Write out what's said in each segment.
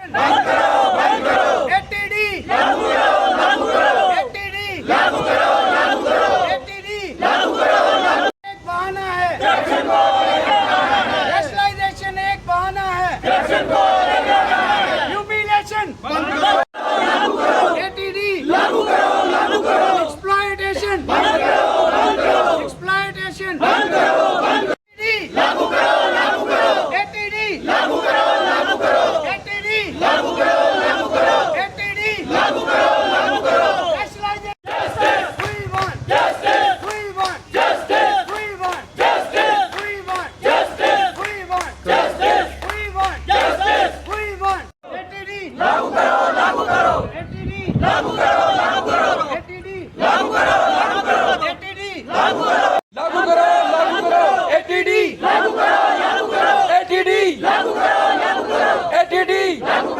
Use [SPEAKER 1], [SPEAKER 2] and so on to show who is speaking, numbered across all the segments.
[SPEAKER 1] बंद करो एटीडी लागू करो एटीडी लागू करो एटीडी लागू करो। एक बहाना है करप्शन को रैशनलाइजेशन, एक बहाना है करप्शन को ह्यूमिलेशन बंद करो एटीडी लागू करो एक्सप्लॉयटेशन बंद करो एक्सप्लॉयटेशन बंद करो लागू करो एटीडी लागू करो एटीडी लागू करो एटीडी लागू करो rationalisation we want justice we want justice we want justice we want justice we want justice we want justice we want ATD लागू करो एटीडी लागू करो एटीडी लागू करो एटीडी लागू करो एटीडी लागू करो एटीडी लागू करो एटीडी लागू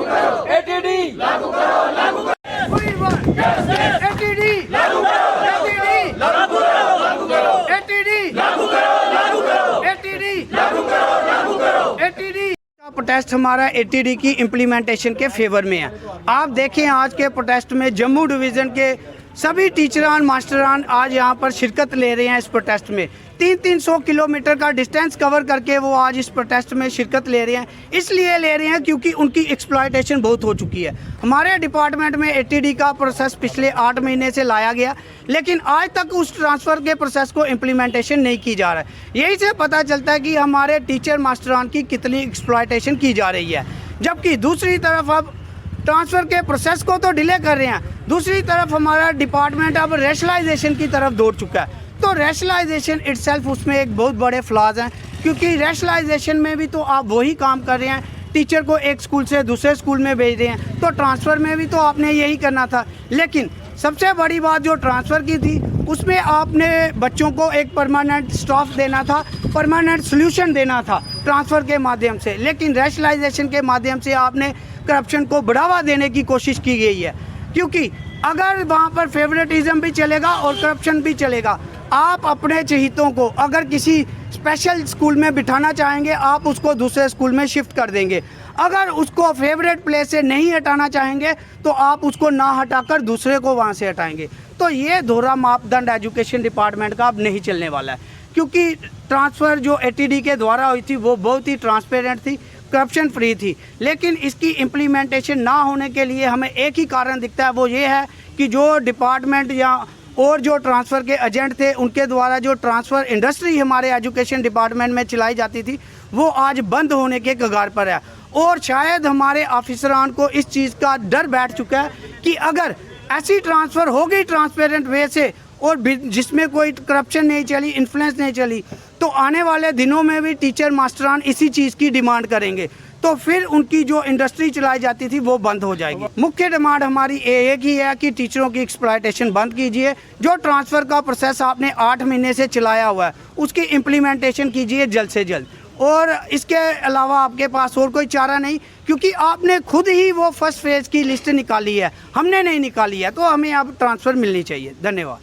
[SPEAKER 1] करो एटीडी लागू करो वी वांट जस्टिस एटीडी लागू करो एटीडी लागू करो एटीडी लागू करो एटीडी। प्रोटेस्ट हमारा एटीडी की इम्प्लीमेंटेशन के फेवर में है। आप देखें आज के प्रोटेस्ट में जम्मू डिवीज़न के सभी टीचरान मास्टरान आज यहाँ पर शिरकत ले रहे हैं। इस प्रोटेस्ट में 300 किलोमीटर का डिस्टेंस कवर करके वो आज इस प्रोटेस्ट में शिरकत ले रहे हैं। इसलिए ले रहे हैं क्योंकि उनकी एक्सप्लॉयटेशन बहुत हो चुकी है। हमारे डिपार्टमेंट में एटीडी का प्रोसेस पिछले 8 महीने से लाया गया, लेकिन आज तक उस ट्रांसफ़र के प्रोसेस को इम्प्लीमेंटेशन नहीं की जा रहा है। यही से पता चलता है कि हमारे टीचर मास्टरान की कितनी एक्सप्लॉयटेशन की जा रही है। जबकि दूसरी तरफ अब ट्रांसफ़र के प्रोसेस को तो डिले कर रहे हैं, दूसरी तरफ हमारा डिपार्टमेंट अब रैशनलाइजेशन की तरफ दौड़ चुका है। तो रैशनलाइजेशन इटसेल्फ उसमें एक बहुत बड़े फ्लॉज हैं, क्योंकि रैशनलाइजेशन में भी तो आप वही काम कर रहे हैं, टीचर को एक स्कूल से दूसरे स्कूल में भेज रहे हैं। तो ट्रांसफ़र में भी तो आपने यही करना था। लेकिन सबसे बड़ी बात जो ट्रांसफ़र की थी उसमें आपने बच्चों को एक परमानेंट स्टाफ देना था, परमानेंट सोल्यूशन देना था ट्रांसफ़र के माध्यम से। लेकिन रैशनलाइजेशन के माध्यम से आपने करप्शन को बढ़ावा देने की कोशिश की गई है, क्योंकि अगर वहाँ पर फेवरेटिज्म भी चलेगा और करप्शन भी चलेगा। आप अपने चहेतों को अगर किसी स्पेशल स्कूल में बिठाना चाहेंगे, आप उसको दूसरे स्कूल में शिफ्ट कर देंगे। अगर उसको फेवरेट प्लेस से नहीं हटाना चाहेंगे तो आप उसको ना हटाकर दूसरे को वहाँ से हटाएंगे। तो ये दोहरा मापदंड एजुकेशन डिपार्टमेंट का अब नहीं चलने वाला है, क्योंकि ट्रांसफ़र जो एटीडी के द्वारा हुई थी वो बहुत ही ट्रांसपेरेंट थी, करप्शन फ्री थी। लेकिन इसकी इम्प्लीमेंटेशन ना होने के लिए हमें एक ही कारण दिखता है, वो ये है कि जो डिपार्टमेंट या और जो ट्रांसफ़र के एजेंट थे उनके द्वारा जो ट्रांसफ़र इंडस्ट्री हमारे एजुकेशन डिपार्टमेंट में चलाई जाती थी वो आज बंद होने के कगार पर है। और शायद हमारे ऑफिसरान को इस चीज़ का डर बैठ चुका है कि अगर ऐसी ट्रांसफ़र हो गई ट्रांसपेरेंट वे से और जिसमें कोई करप्शन नहीं चली, इन्फ्लुएंस नहीं चली, तो आने वाले दिनों में भी टीचर मास्टरान इसी चीज़ की डिमांड करेंगे। तो फिर उनकी जो इंडस्ट्री चलाई जाती थी वो बंद हो जाएगी। मुख्य डिमांड हमारी एक ही है कि टीचरों की एक्सप्लॉयटेशन बंद कीजिए। जो ट्रांसफ़र का प्रोसेस आपने 8 महीने से चलाया हुआ है उसकी इम्प्लीमेंटेशन कीजिए जल्द से जल्द। और इसके अलावा आपके पास और कोई चारा नहीं, क्योंकि आपने खुद ही वो फर्स्ट फेज़ की लिस्ट निकाली है, हमने नहीं निकाली है। तो हमें अब ट्रांसफ़र मिलनी चाहिए। धन्यवाद।